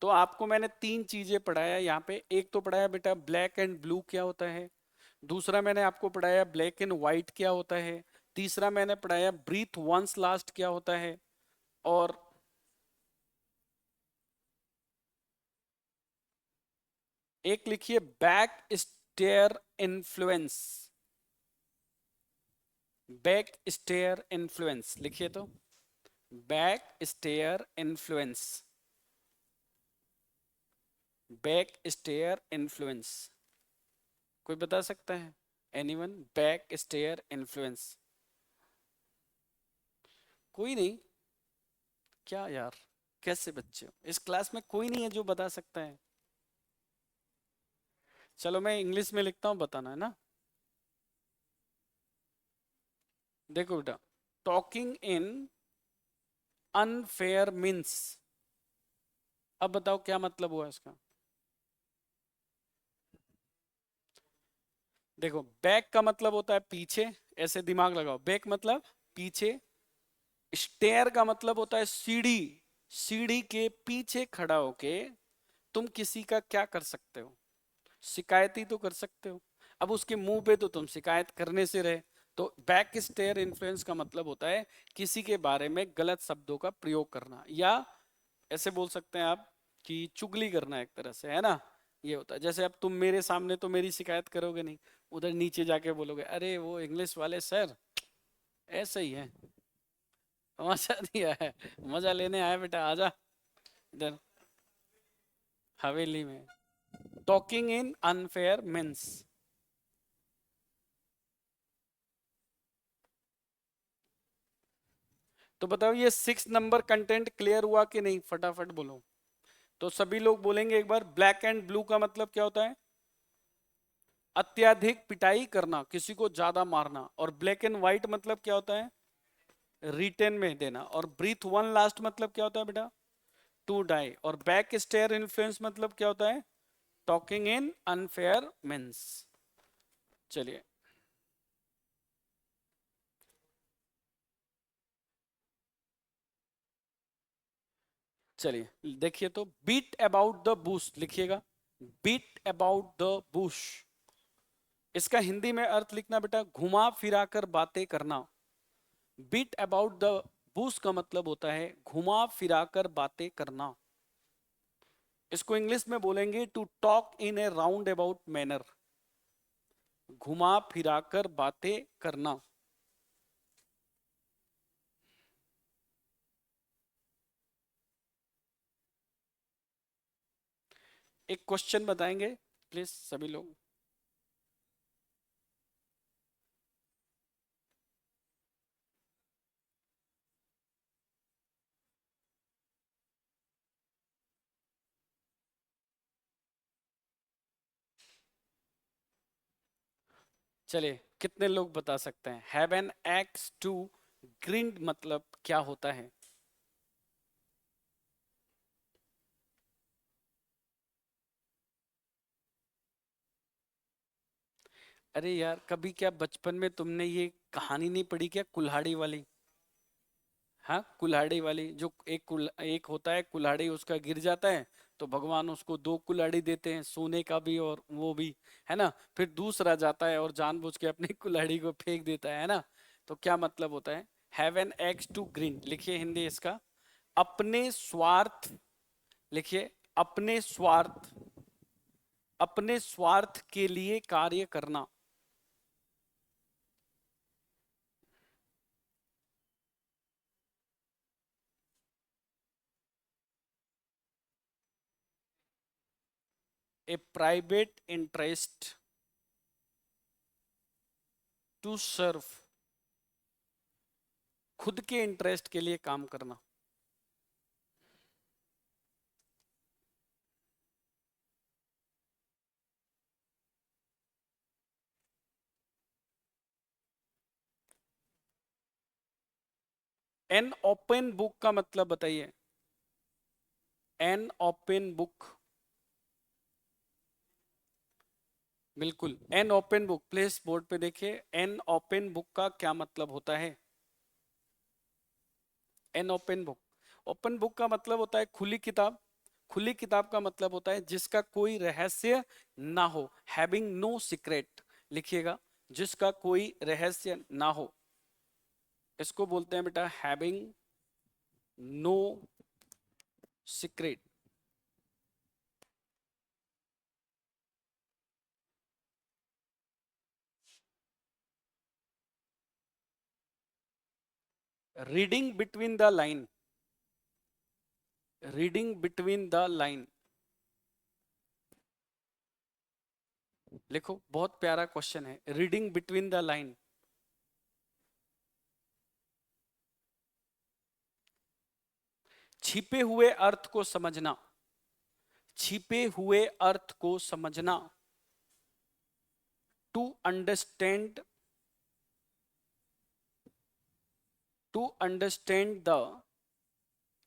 तो आपको मैंने तीन चीजें पढ़ाया यहाँ पे। एक तो पढ़ाया बेटा ब्लैक एंड ब्लू क्या होता है, दूसरा मैंने आपको पढ़ाया ब्लैक एंड व्हाइट क्या होता है, तीसरा मैंने पढ़ाया ब्रीथ वंस लास्ट क्या होता है, और एक लिखिए back stair influence. Back stair influence लिखिए तो, back stair influence, back stair influence. कोई बता सकता है? एनीवन? Back stair influence? कोई नहीं? क्या यार, कैसे बच्चे हो, इस क्लास में कोई नहीं है जो बता सकता है? चलो मैं इंग्लिश में लिखता हूं, बताना है ना। देखो बेटा, टॉकिंग इन अनफेयर मीन्स, अब बताओ क्या मतलब हुआ इसका। देखो बैक का मतलब होता है पीछे, ऐसे दिमाग लगाओ, बैक मतलब पीछे। स्टेयर का मतलब होता है सीढ़ी, सीढ़ी के पीछे खड़ा होके तुम किसी का क्या कर सकते हो, शिकायत ही तो कर सकते हो। अब उसके मुंह पे तो तुम शिकायत करने से रहे। तो बैक स्टेयर इन्फ्लुएंस का मतलब होता है किसी के बारे में गलत शब्दों का प्रयोग करना, या ऐसे बोल सकते हैं आप कि चुगली करना एक तरह से, है ना। ये होता है जैसे अब तुम मेरे सामने तो मेरी शिकायत करोगे नहीं, उधर नीचे जाके बोलोगे अरे वो इंग्लिश वाले सर ऐसे ही है, मजा दिया है, मजा लेने आया बेटा, आजा इधर हवेली में। टॉकिंग इन अनफेयर मीन्स, तो बताओ ये 6 नंबर कंटेंट क्लियर हुआ कि नहीं, फटाफट बोलो। तो सभी लोग बोलेंगे एक बार, ब्लैक एंड ब्लू का मतलब क्या होता है? अत्यधिक पिटाई करना, किसी को ज्यादा मारना। और ब्लैक एंड व्हाइट मतलब क्या होता है? रिटेन में देना। और ब्रीथ वन लास्ट मतलब क्या होता है बेटा? To die. और बैक स्टेयर इन्फ्लुएंस मतलब क्या होता है? Talking in unfair means. चलिए चलिए देखिए तो, बीट अबाउट द बुश लिखिएगा, बीट अबाउट द बुश। इसका हिंदी में अर्थ लिखना बेटा, घुमा फिरा कर बातें करना। बीट अबाउट द बुश का मतलब होता है घुमा फिरा कर बातें करना। इसको इंग्लिश में बोलेंगे to talk in a round about manner, घुमा फिरा कर बातें करना। एक क्वेश्चन बताएंगे प्लीज सभी लोग। चलिए कितने लोग बता सकते हैं have an axe to grind मतलब क्या होता है? अरे यार, कभी क्या बचपन में तुमने ये कहानी नहीं पढ़ी क्या, कुल्हाड़ी वाली? हाँ, कुल्हाड़ी वाली, जो एक होता है कुल्हाड़ी, उसका गिर जाता है तो भगवान उसको दो कुल्हाड़ी देते हैं, सोने का भी और वो भी, है ना। फिर दूसरा जाता है और जानबूझ के अपनी कुल्हाड़ी को फेंक देता है ना। तो क्या मतलब होता है have an axe to grind? लिखिए हिंदी इसका, अपने स्वार्थ, लिखिए अपने स्वार्थ, अपने स्वार्थ के लिए कार्य करना। ए प्राइवेट इंटरेस्ट टू सर्व, खुद के इंटरेस्ट के लिए काम करना। एन ओपन बुक का मतलब बताइए। एन ओपन बुक, बिल्कुल an open book, place board पे देखिए, एन ओपन बुक का क्या मतलब होता है। An open book, open book का मतलब होता है खुली किताब। खुली किताब का मतलब होता है जिसका कोई रहस्य ना हो, हैविंग नो सीक्रेट, लिखिएगा, जिसका कोई रहस्य ना हो, इसको बोलते हैं बेटा having no secret. Reading between the line, reading between the line, लिखो, बहुत प्यारा क्वेश्चन है, रीडिंग बिटवीन द लाइन। छिपे हुए अर्थ को समझना, छिपे हुए अर्थ को समझना, to understand, to understand the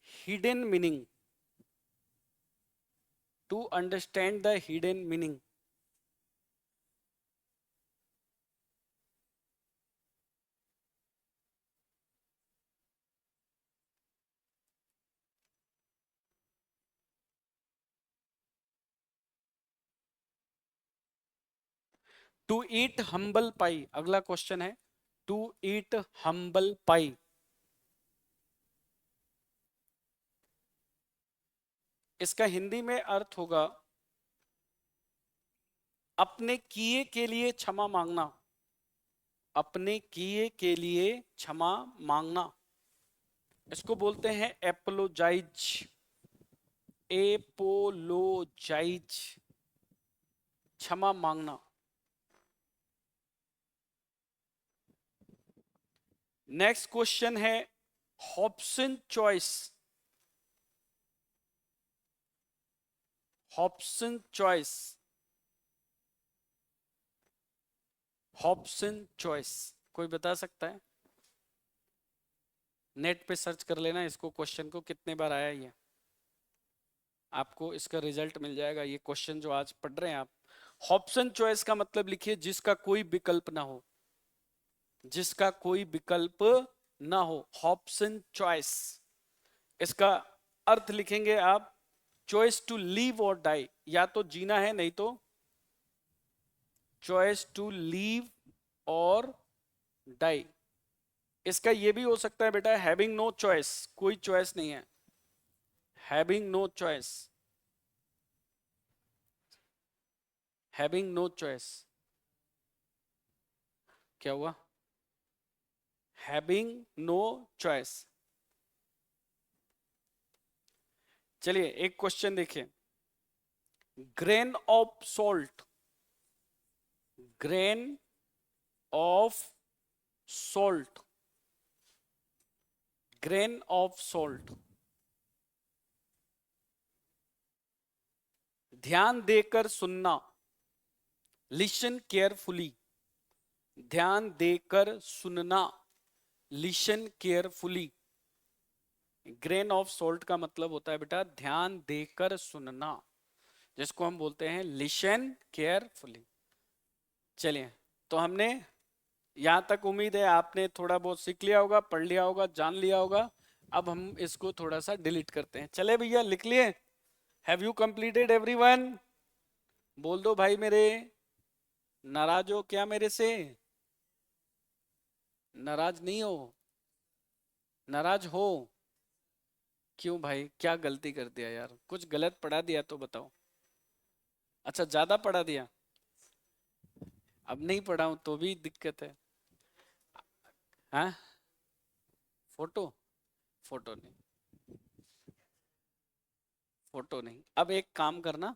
hidden meaning, to understand the hidden meaning. To eat humble pie, अगला क्वेश्चन है, टू ईट हम्बल पाई, इसका हिंदी में अर्थ होगा अपने किए के लिए क्षमा मांगना, अपने किए के लिए क्षमा मांगना, इसको बोलते हैं एपोलोजाइज, एपोलोजाइज, क्षमा मांगना। नेक्स्ट क्वेश्चन है Hobson choice, Hobson choice, Hobson choice, कोई बता सकता है? नेट पे सर्च कर लेना इसको, क्वेश्चन को कितने बार आया ये, आपको इसका रिजल्ट मिल जाएगा। ये क्वेश्चन जो आज पढ़ रहे हैं आप, हॉब्सन चॉइस का मतलब लिखिए जिसका कोई विकल्प ना हो, जिसका कोई विकल्प ना हो, हॉब्सन चॉइस। इसका अर्थ लिखेंगे आप, choice to live or die, या तो जीना है नहीं तो, choice to live or die. इसका ये भी हो सकता है बेटा हैविंग नो चॉइस, कोई चॉइस नहीं है, having no choice, having no choice, क्या हुआ, हैविंग नो चॉइस। चलिए एक क्वेश्चन देखिए, grain of salt, grain of salt, grain of salt, ध्यान देकर सुनना, लिसन केयरफुली, ध्यान देकर सुनना, listen carefully. Grain of salt का मतलब होता है बेटा ध्यान देकर सुनना, जिसको हम बोलते हैं लिसन केयरफुली। चलिए, तो हमने यहां तक, उम्मीद है आपने थोड़ा बहुत सीख लिया होगा, पढ़ लिया होगा, जान लिया होगा। अब हम इसको थोड़ा सा डिलीट करते हैं। चले भैया, लिख लिए? Have you completed everyone? बोल दो भाई मेरे, नाराज हो क्या मेरे से? नाराज नहीं हो? नाराज हो? क्यों भाई, क्या गलती कर दिया यार, कुछ गलत पढ़ा दिया तो बताओ। अच्छा, ज्यादा पढ़ा दिया? अब नहीं पढ़ाऊं तो भी दिक्कत है? हाँ, फोटो, फोटो नहीं, फोटो नहीं। अब एक काम करना,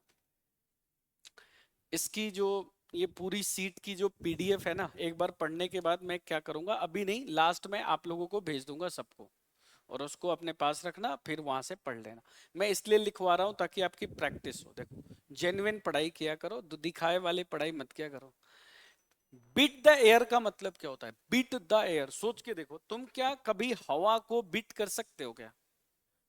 इसकी जो ये पूरी सीट की जो पीडीएफ है ना, एक बार पढ़ने के बाद मैं क्या करूंगा, अभी नहीं, लास्ट में आप लोगों को भेज दूंगा सबको, और उसको अपने पास रखना, फिर वहां से पढ़ लेना। मैं इसलिए लिखवा रहा हूं ताकि आपकी प्रैक्टिस हो। देखो, जेन्युइन पढ़ाई किया करो, दिखाए वाली पढ़ाई मत किया करो। बीट द एयर का मतलब क्या होता है? बीट द एयर, सोच के देखो, तुम क्या कभी हवा को बीट कर सकते हो क्या?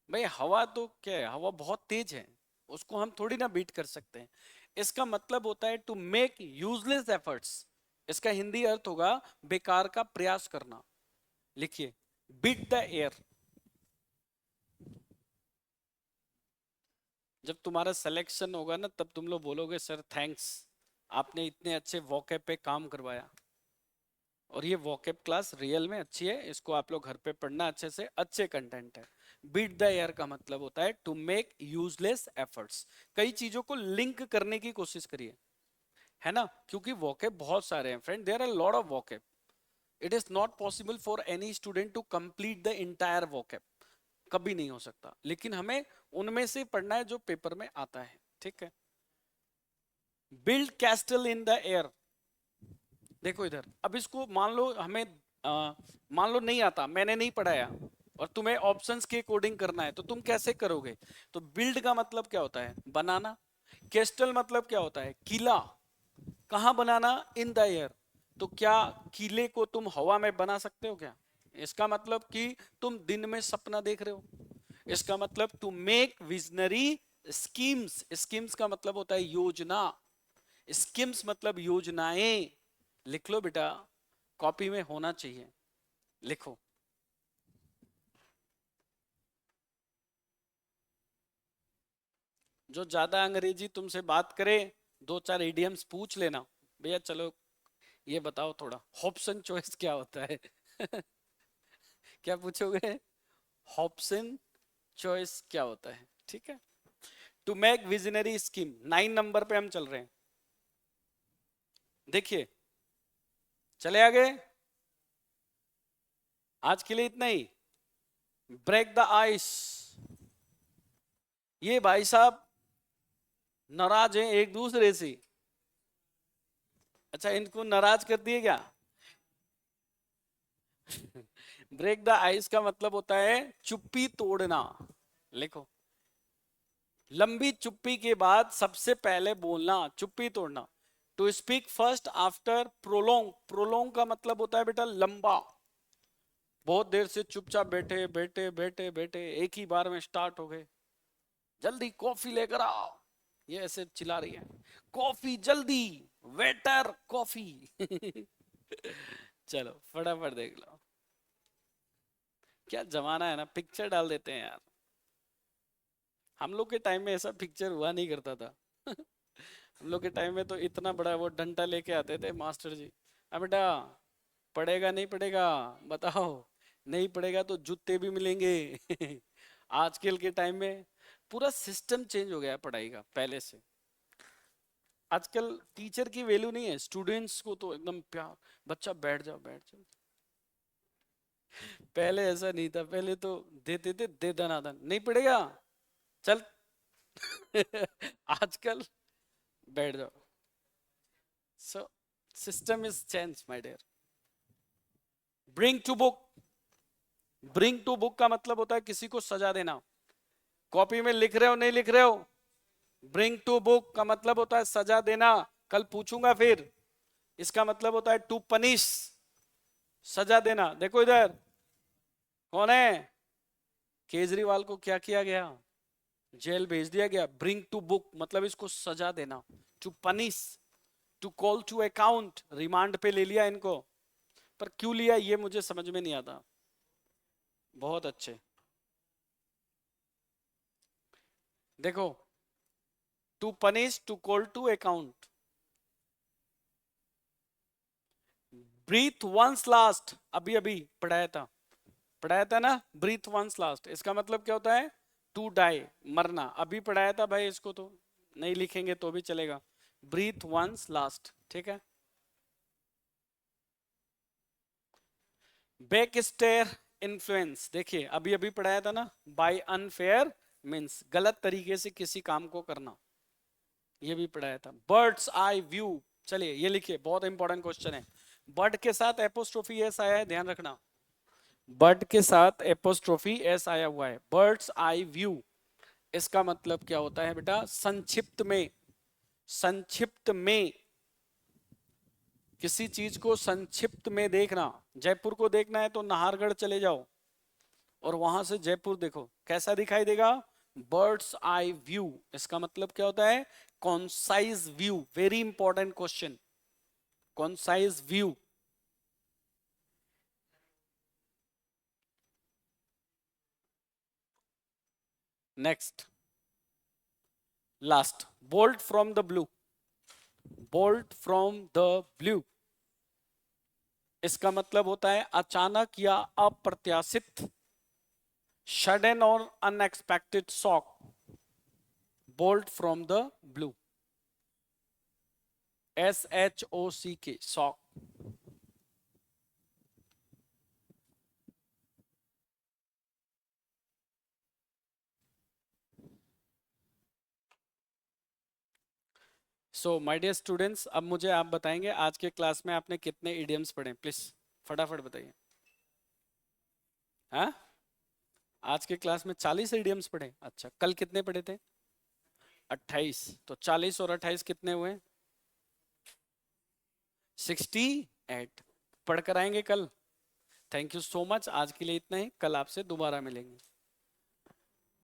भाई हवा तो क्या है, हवा बहुत तेज है, उसको हम थोड़ी ना बीट कर सकते हैं। इसका मतलब होता है टू मेक यूजलेस एफर्ट्स। इसका हिंदी अर्थ होगा बेकार का प्रयास करना। लिखिए, बीट द एयर। जब तुम्हारा सिलेक्शन होगा ना, तब तुम लोग बोलोगे सर थैंक्स, आपने इतने अच्छे वोकैब पे काम करवाया। और ये वोकैब क्लास रियल में अच्छी है, इसको आप लोग घर पे पढ़ना अच्छे से, अच्छे कंटेंट है। बीट द एयर का मतलब होता है टू मेक यूजलेस एफर्ट्स। कई चीजों को लिंक करने की कोशिश करिए, है ना, क्योंकि वोकैब बहुत सारे हैं friend, there are lot of vocab. It is not possible for any student to complete the entire vocab, कभी नहीं हो सकता, लेकिन हमें उनमें से पढ़ना है जो पेपर में आता है, ठीक है। Build castle in the air. देखो इधर, अब इसको मान लो हमें मान लो नहीं आता, मैंने नहीं पढ़ाया, और तुम्हें ऑप्शंस के अकॉर्डिंग करना है, तो तुम कैसे करोगे? तो बिल्ड का मतलब क्या होता है? बनाना। कैस्टल मतलब क्या होता है? किला। कहाँ बनाना? In the air. तो क्या किले को तुम हवा में बना सकते हो क्या? इसका मतलब कि तुम दिन में सपना देख रहे हो। इसका मतलब to make visionary schemes. Schemes का मतलब होता है योजना। स्कीम्स मतलब योजनाएं। लिख लो बेटा, कॉपी में होना चाहिए, लिखो। जो ज्यादा अंग्रेजी तुमसे बात करे, दो चार इडियम्स पूछ लेना। भैया चलो ये बताओ थोड़ा, हॉप्सन चॉइस क्या होता है? क्या पूछोगे? हॉप्सन चॉइस क्या होता है, ठीक है। To make visionary scheme, 9 number पे हम चल रहे हैं। देखिए, चले आगे। आज के लिए इतना ही। Break the ice. ये भाई साहब नाराज हैं एक दूसरे से। अच्छा, इनको नाराज कर दिए क्या? ब्रेक द आइस का मतलब होता है चुप्पी तोड़ना। लिखो, लंबी चुप्पी के बाद सबसे पहले बोलना, चुप्पी तोड़ना। To speak first after prolong. Prolong का मतलब होता है बेटा लंबा। बहुत देर से चुपचाप बैठे बैठे बैठे बैठे एक ही बार में स्टार्ट हो गए। जल्दी कॉफी लेकर आओ, ये ऐसे चिल्ला रही है, कॉफी जल्दी, वेटर कॉफी। चलो फटाफट देख लो। क्या जमाना है ना, पिक्चर डाल देते हैं यार। हम लोग के टाइम में ऐसा पिक्चर हुआ नहीं करता था। हम लोग के टाइम में तो इतना बड़ा वो डंडा लेके आते थे मास्टर जी। अब बेटा पढ़ेगा नहीं पढ़ेगा बताओ, नहीं पढ़ेगा तो जूते भी मिलेंगे। आजकल के टाइम में पूरा सिस्टम चेंज हो गया है पढ़ाई का पहले से। आजकल टीचर की वैल्यू नहीं है, स्टूडेंट्स को तो एकदम प्यार, बच्चा बैठ जाओ बैठ जाओ। पहले ऐसा नहीं था, पहले तो देते थे दे दनादन, नहीं पढ़ेगा चल। आजकल बैठ जाओ। So system is change my dear. Bring to book. Bring to book का मतलब होता है किसी को सजा देना। कॉपी में लिख रहे हो नहीं लिख रहे हो? ब्रिंग टू बुक का मतलब होता है सजा देना। कल पूछूंगा फिर। इसका मतलब होता है टू पनिश, सजा देना। देखो इधर, कौन है? केजरीवाल को क्या किया गया? जेल भेज दिया गया। ब्रिंग टू बुक मतलब इसको सजा देना। To punish, to call to account, remand पे ले लिया इनको। पर क्यों लिया ये मुझे समझ में नहीं आता। बहुत अच्छे। देखो, to punish, to call to account. Breathe one's last, अभी अभी पढ़ाया था ना, ब्रीथ वंस लास्ट। इसका मतलब क्या होता है? टू डाई, मरना। अभी पढ़ाया था भाई, इसको तो नहीं लिखेंगे तो भी चलेगा। ब्रीथ वंस लास्ट, ठीक है। बैक स्टेयर इन्फ्लुएंस, देखिए अभी अभी पढ़ाया था ना, बाय अनफेयर मीन्स गलत तरीके से किसी काम को करना, ये भी पढ़ाया था। बर्ड्स आई व्यू, चलिए ये लिखिए, बहुत इंपॉर्टेंट क्वेश्चन है। बर्ड के साथ एपोस्ट्रोफी एस आया है, ध्यान रखना। बर्ड के साथ एपोस्ट्रोफी एस आया हुआ है। बर्ड्स आई व्यू, इसका मतलब क्या होता है बेटा? संक्षिप्त में, संक्षिप्त में। किसी चीज को संक्षिप्त में देखना, जयपुर को देखना है तो नाहरगढ़ चले जाओ और वहां से जयपुर देखो, कैसा दिखाई देगा? Bird's eye view. इसका मतलब क्या होता है? Concise view. Very important question, concise view. Next, last, bolt from the blue. Bolt from the blue, इसका मतलब होता है अचानक या अप्रत्याशित, सडन और unexpected shock. Bolt from the blue, SHOCK, shock. So my dear students, अब मुझे आप बताएंगे आज के क्लास में आपने कितने इडियम्स पढ़े, प्लीज फटाफट बताइए। हाँ, आज के क्लास में 40 इडियम्स पढ़े। अच्छा, कल कितने पढ़े थे? 28। तो 40 और 28 कितने हुए? 68। पढ़कर आएंगे कल। थैंक यू सो मच, आज के लिए इतना ही, कल आपसे दोबारा मिलेंगे।